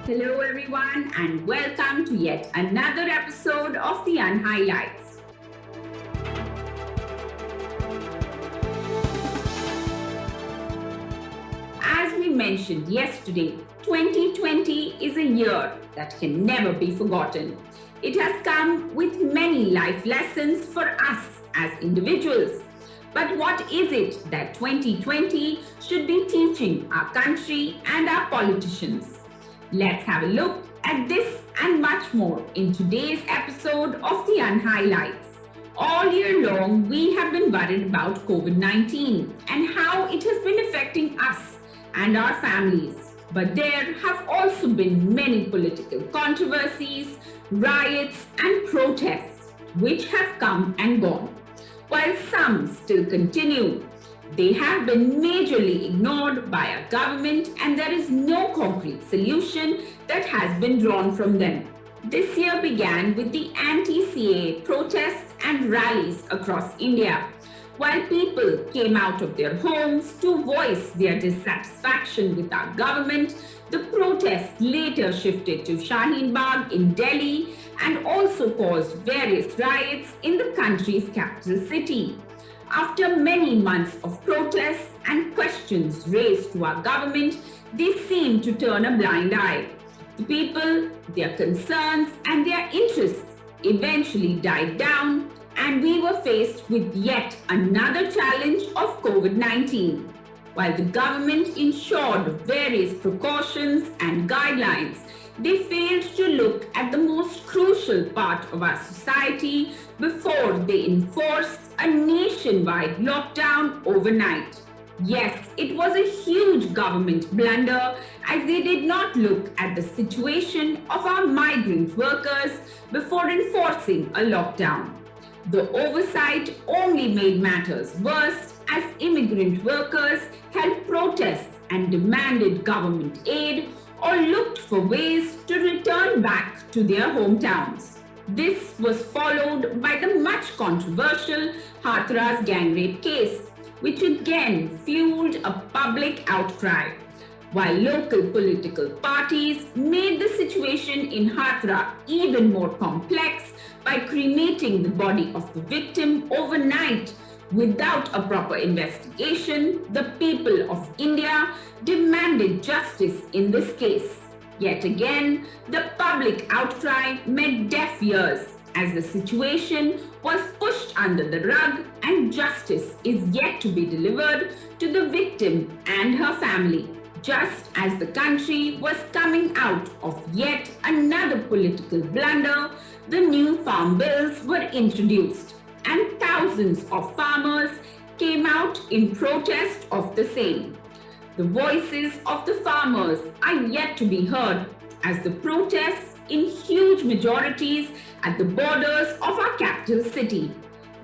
Hello, everyone, and welcome to yet another episode of the Unhighlights. As we mentioned yesterday, 2020 is a year that can never be forgotten. It has come with many life lessons for us as individuals. But what is it that 2020 should be teaching our country and our politicians? Let's have a look at this and much more in today's episode of the Unhighlights. All year long, we have been worried about COVID-19 and how it has been affecting us and our families. But there have also been many political controversies, riots, and protests which have come and gone. While some still continue, they have been majorly ignored by our government and there is no concrete solution that has been drawn from them. This year began with the anti-CAA protests and rallies across India. While people came out of their homes to voice their dissatisfaction with our government, the protests later shifted to Shaheen Bagh in Delhi and also caused various riots in the country's capital city. After many months of protests and questions raised to our government, they seemed to turn a blind eye. The people, their concerns and their interests eventually died down, and we were faced with yet another challenge of COVID-19. While the government ensured various precautions and guidelines, they failed to look at the most crucial part of our society before they enforced a nationwide lockdown overnight. Yes, it was a huge government blunder as they did not look at the situation of our migrant workers before enforcing a lockdown. The oversight only made matters worse as immigrant workers held protests and demanded government aid or looked for ways to return back to their hometowns. This was followed by the much controversial Hathras gang rape case, which again fueled a public outcry. While local political parties made the situation in Hathra even more complex by cremating the body of the victim overnight without a proper investigation, the people of India demanded justice in this case. Yet again, the public outcry met deaf ears as the situation was pushed under the rug and justice is yet to be delivered to the victim and her family. Just as the country was coming out of yet another political blunder, the new farm bills were introduced and thousands of farmers came out in protest of the same. The voices of the farmers are yet to be heard as the protests in huge majorities at the borders of our capital city.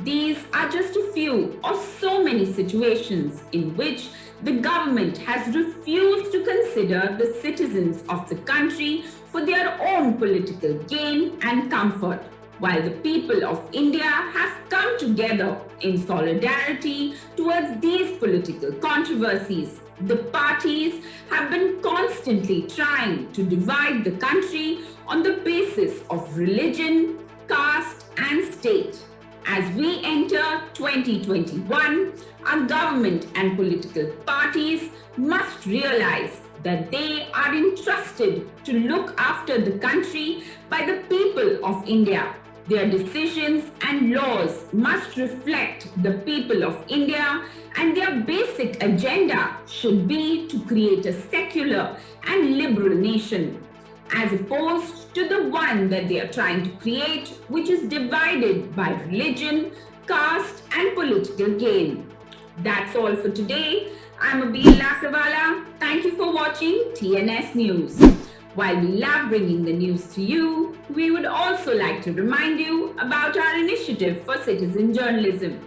These are just a few of so many situations in which the government has refused to consider the citizens of the country for their own political gain and comfort. While the people of India have come together in solidarity towards these political controversies, the parties have been constantly trying to divide the country on the basis of religion, caste, and state. As we enter 2021, our government and political parties must realize that they are entrusted to look after the country by the people of India. Their decisions and laws must reflect the people of India, and their basic agenda should be to create a secular and liberal nation, as opposed to the one that they are trying to create, which is divided by religion, caste, and political gain. That's all for today. I'm Abil Lakrawala. Thank you for watching TNS News. While we love bringing the news to you, we would also like to remind you about our initiative for citizen journalism.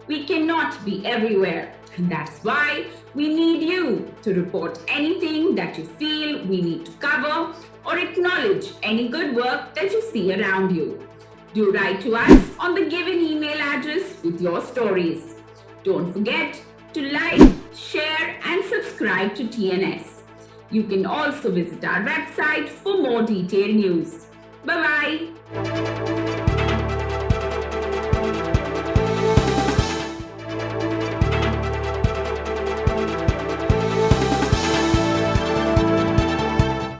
We cannot be everywhere, and that's why we need you to report anything that you feel we need to cover or acknowledge any good work that you see around you. Do write to us on the given email address with your stories. Don't forget to like, share, and subscribe to TNS. You can also visit our website for more detailed news. Bye-bye.